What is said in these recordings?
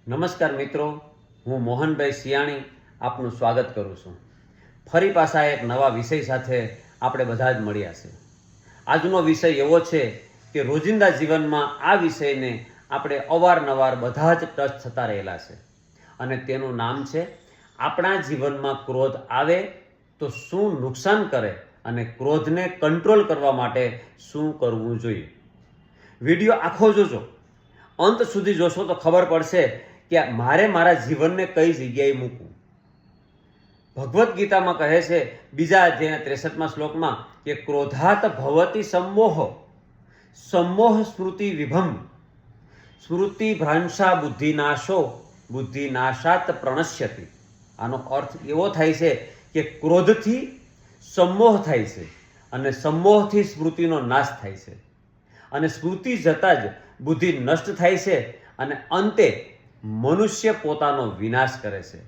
નમસ્કાર મિત્રો, હું મોહનભાઈ સિયાણી આપનું સ્વાગત કરું છું. ફરી પાછા એક નવા વિષય સાથે આપણે બધા જ મળ્યા છે. આજનો વિષય એવો છે કે રોજિંદા જીવનમાં આ વિષયને આપણે અવારનવાર બધા જ ટચ થતા રહેલા છે અને તેનું નામ છે આપણા જીવનમાં ક્રોધ આવે તો શું નુકસાન કરે અને ક્રોધને કંટ્રોલ કરવા માટે શું કરવું જોઈએ. વિડીયો આખો જોજો, અંત સુધી જોશો તો ખબર પડશે કે મારે મારા જીવનને કઈ જગ્યાએ મૂકવું. ભગવદ્ ગીતામાં કહે છે બીજા અધ્યાયના 63મા શ્લોકમાં કે ક્રોધાત ભવતિ सम्मोह सम्मोह સ્મૃતિ વિભમ સ્મૃતિ ભ્રાંશા બુદ્ધિનાશો બુદ્ધિનાશાત પ્રણશ્યતિ. આનો અર્થ એવો થાય છે કે ક્રોધથી सम्मोह થાય છે અને सम्मोहથી સ્મૃતિનો નાશ થાય છે અને સ્મૃતિ જતાં જ બુદ્ધિ નષ્ટ થાય છે અને અંતે મનુષ્ય પોતાનો વિનાશ કરે છે.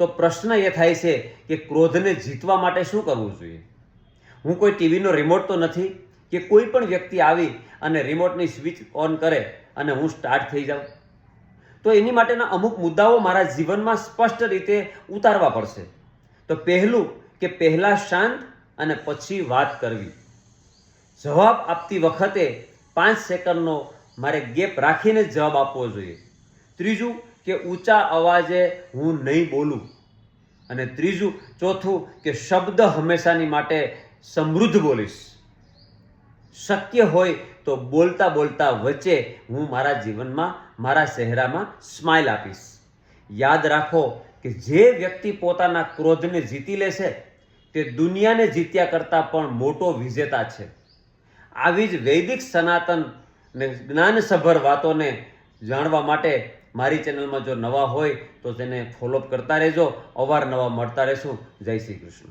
તો પ્રશ્ન એ થાય છે કે ક્રોધને જીતવા માટે શું કરવું જોઈએ. હું કોઈ ટીવીનો રિમોટ તો નથી કે કોઈ પણ વ્યક્તિ આવી અને રિમોટની સ્વિચ ઓન કરે અને હું સ્ટાર્ટ થઈ જાઉં. તો એની માટેના અમુક મુદ્દાઓ મારા જીવનમાં સ્પષ્ટ રીતે ઉતારવા પડશે. તો પહેલું કે પહેલાં શાંત અને પછી વાત કરવી. જવાબ આપતી વખતે 5 સેકન્ડનો મારે ગેપ રાખીને જવાબ આપવો જોઈએ. ત્રીજું કે ઊંચા અવાજે હું નહીં બોલું. અને ચોથું કે શબ્દ હંમેશાની માટે સમૃદ્ધ બોલીશ. શક્ય હોય તો બોલતા બોલતા વચ્ચે હું મારા જીવનમાં મારા ચહેરામાં સ્માઇલ આપીશ. યાદ રાખો કે જે વ્યક્તિ પોતાના ક્રોધને જીતી લેશે તે દુનિયાને જીત્યા કરતાં પણ મોટો વિજેતા છે. આવી જ વૈદિક સનાતન ને જ્ઞાનસભર વાતોને જાણવા માટે મારી ચેનલમાં જો નવા હોય તો તેને ફોલોઅપ કરતા રહેજો. અવારનવાર મળતા રહેશું. જય શ્રી કૃષ્ણ.